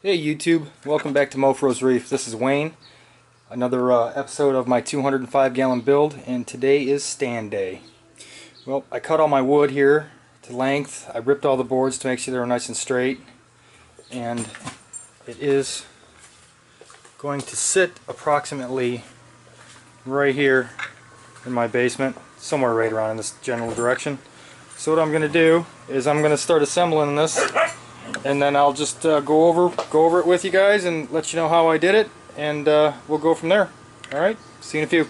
Hey YouTube, welcome back to Mofro's Reef. This is Wayne. Another episode of my 205 gallon build, and today is stand day. Well, I cut all my wood here to length. I ripped all the boards to make sure they were nice and straight, and it is going to sit approximately right here in my basement, somewhere right around in this general direction. So what I'm going to do is I'm going to start assembling this, and then I'll just go over it with you guys and let you know how I did it, and we'll go from there. Alright, see you in a few.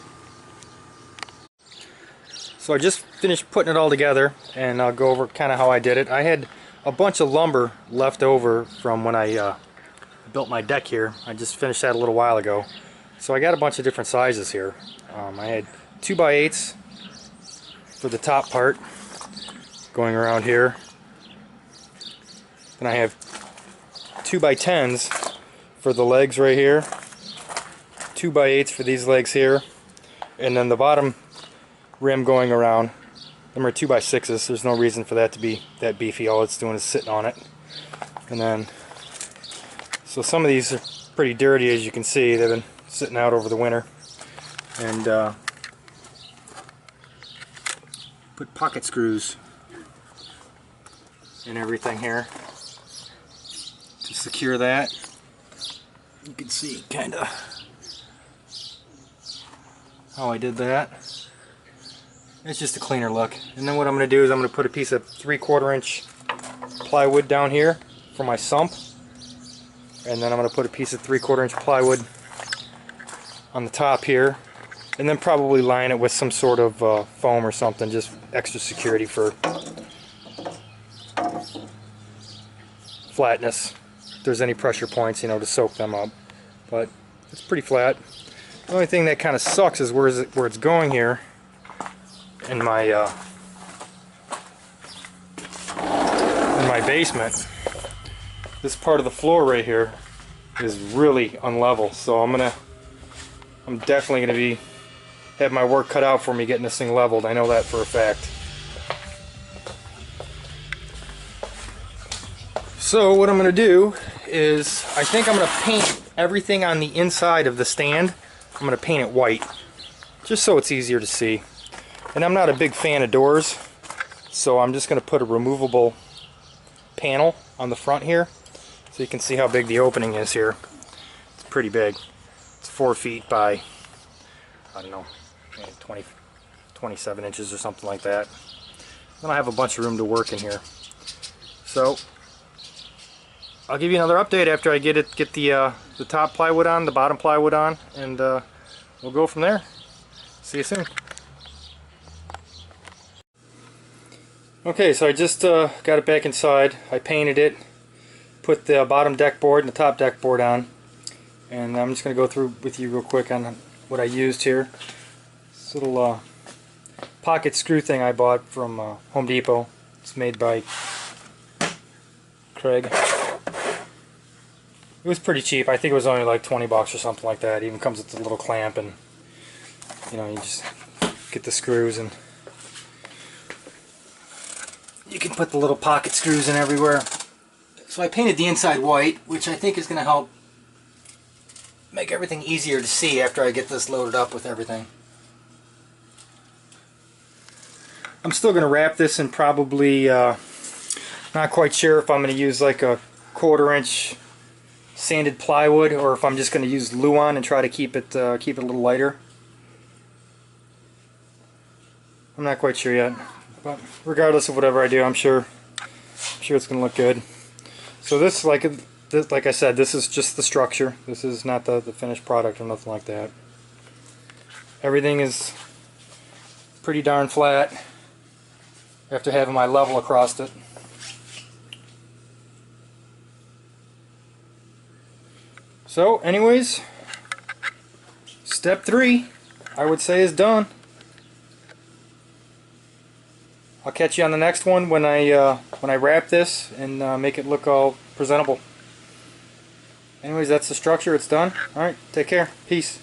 So I just finished putting it all together, and I'll go over kind of how I did it. I had a bunch of lumber left over from when I built my deck here. I just finished that a little while ago. So I got a bunch of different sizes here. I had 2x8s for the top part going around here. Then I have 2x10s for the legs right here, 2x8s for these legs here, and then the bottom rim going around. Them are 2x6s. There's no reason for that to be that beefy. All it's doing is sitting on it. And then, so some of these are pretty dirty, as you can see. They've been sitting out over the winter. And put pocket screws and everything here to secure that. You can see kind of how I did that. It's just a cleaner look. And then what I'm going to do is I'm going to put a piece of 3/4 inch plywood down here for my sump, and then I'm going to put a piece of 3/4 inch plywood on the top here, and then probably line it with some sort of foam or something, just extra security for flatness. If there's any pressure points, you know, to soak them up. But it's pretty flat. The only thing that kind of sucks is where it's going here in my basement. This part of the floor right here is really unlevel, so I'm definitely gonna have my work cut out for me getting this thing leveled. I know that for a fact. So what I'm going to do is, I think I'm going to paint everything on the inside of the stand. I'm going to paint it white, just so it's easier to see. And I'm not a big fan of doors, so I'm just going to put a removable panel on the front here, so you can see how big the opening is here. It's pretty big. It's 4 feet by, I don't know, 27 inches or something like that. Then I have a bunch of room to work in here. So I'll give you another update after I get the top plywood on, the bottom plywood on, and we'll go from there. See you soon. Okay, so I just got it back inside. I painted it, put the bottom deck board and the top deck board on, and I'm just going to go through with you real quick on what I used here. This little pocket screw thing I bought from Home Depot. It's made by Craig. It was pretty cheap. I think it was only like 20 bucks or something like that. It even comes with a little clamp, and you know, you just get the screws, and you can put the little pocket screws in everywhere. So I painted the inside white, which I think is going to help make everything easier to see after I get this loaded up with everything. I'm still going to wrap this in probably, not quite sure if I'm going to use like a 1/4 inch sanded plywood, or if I'm just going to use Luan and try to keep it a little lighter. I'm not quite sure yet, but regardless of whatever I do, I'm sure it's going to look good. So this, like I said, this is just the structure. This is not the finished product or nothing like that. Everything is pretty darn flat after having my level across it. So anyways, step 3 I would say is done. I'll catch you on the next one when I wrap this and make it look all presentable. Anyways, that's the structure. It's done. Alright, take care. Peace.